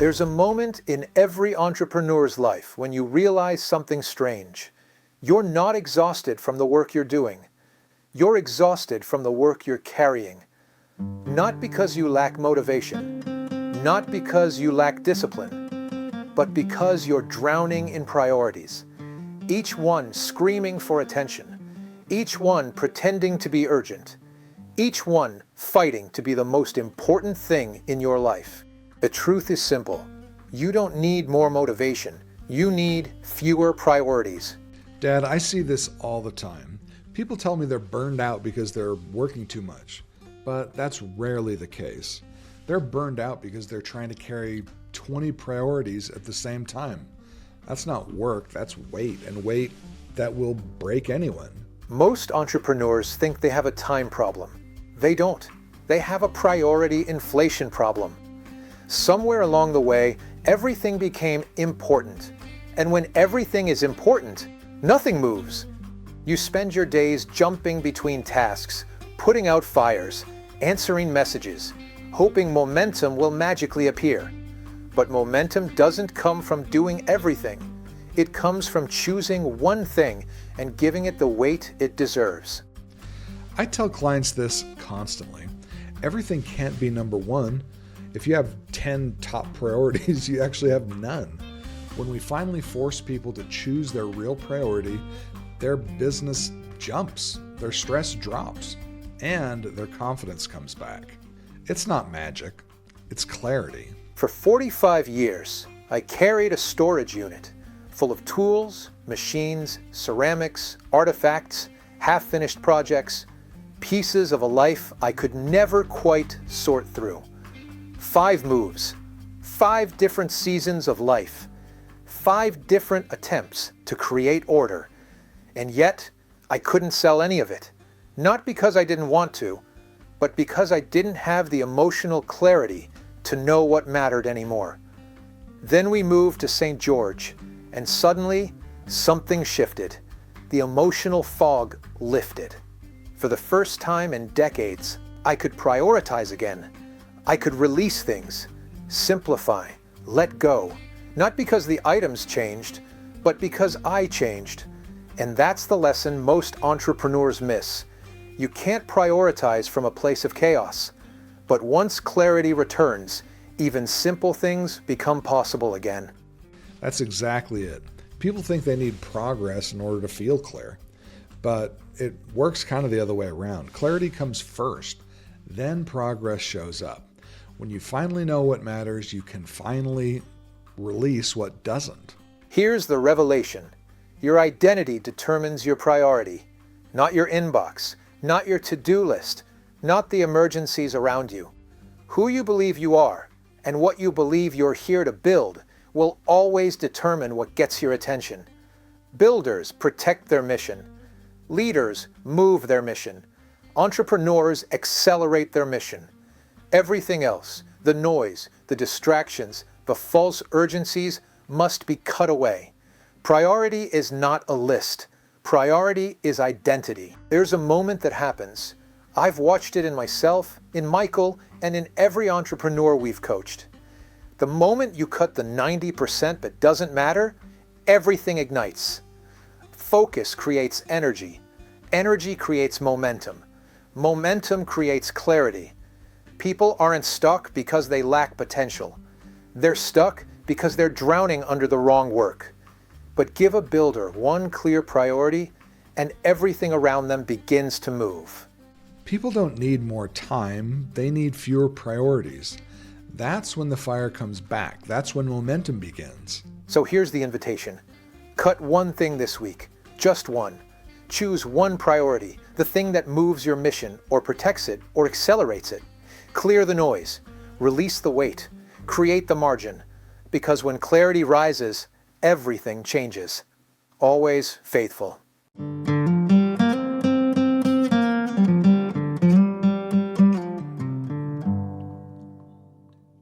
There's a moment in every entrepreneur's life when you realize something strange. You're not exhausted from the work you're doing. You're exhausted from the work you're carrying. Not because you lack motivation, not because you lack discipline, but because you're drowning in priorities. Each one screaming for attention, each one pretending to be urgent, each one fighting to be the most important thing in your life. The truth is simple. You don't need more motivation. You need fewer priorities. Dad, I see this all the time. People tell me they're burned out because they're working too much, but that's rarely the case. They're burned out because they're trying to carry 20 priorities at the same time. That's not work, that's weight, and weight that will break anyone. Most entrepreneurs think they have a time problem. They don't. They have a priority inflation problem. Somewhere along the way, everything became important. And when everything is important, nothing moves. You spend your days jumping between tasks, putting out fires, answering messages, hoping momentum will magically appear. But momentum doesn't come from doing everything. It comes from choosing one thing and giving it the weight it deserves. I tell clients this constantly. Everything can't be number one. If you have 10 top priorities, you actually have none. When we finally force people to choose their real priority, their business jumps, their stress drops, and their confidence comes back. It's not magic, it's clarity. For 45 years, I carried a storage unit full of tools, machines, ceramics, artifacts, half-finished projects, pieces of a life I could never quite sort through. 5 moves, 5 different seasons of life, 5 different attempts to create order. And yet, I couldn't sell any of it. Not because I didn't want to, but because I didn't have the emotional clarity to know what mattered anymore. Then we moved to St. George, and suddenly, something shifted. The emotional fog lifted. For the first time in decades, I could prioritize again. I could release things, simplify, let go. Not because the items changed, but because I changed. And that's the lesson most entrepreneurs miss. You can't prioritize from a place of chaos. But once clarity returns, even simple things become possible again. That's exactly it. People think they need progress in order to feel clear, but it works kind of the other way around. Clarity comes first, then progress shows up. When you finally know what matters, you can finally release what doesn't. Here's the revelation. Your identity determines your priority, not your inbox, not your to-do list, not the emergencies around you. Who you believe you are and what you believe you're here to build will always determine what gets your attention. Builders protect their mission. Leaders move their mission. Entrepreneurs accelerate their mission. Everything else, the noise, the distractions, the false urgencies must be cut away. Priority is not a list. Priority is identity. There's a moment that happens. I've watched it in myself, in Michael, and in every entrepreneur we've coached. The moment you cut the 90% that doesn't matter, everything ignites. Focus creates energy. Energy creates momentum. Momentum creates clarity. People aren't stuck because they lack potential. They're stuck because they're drowning under the wrong work. But give a builder one clear priority, and everything around them begins to move. People don't need more time, they need fewer priorities. That's when the fire comes back. That's when momentum begins. So here's the invitation. Cut one thing this week, just one. Choose one priority, the thing that moves your mission or protects it or accelerates it. Clear the noise, release the weight, create the margin. Because when clarity rises, everything changes. Always faithful.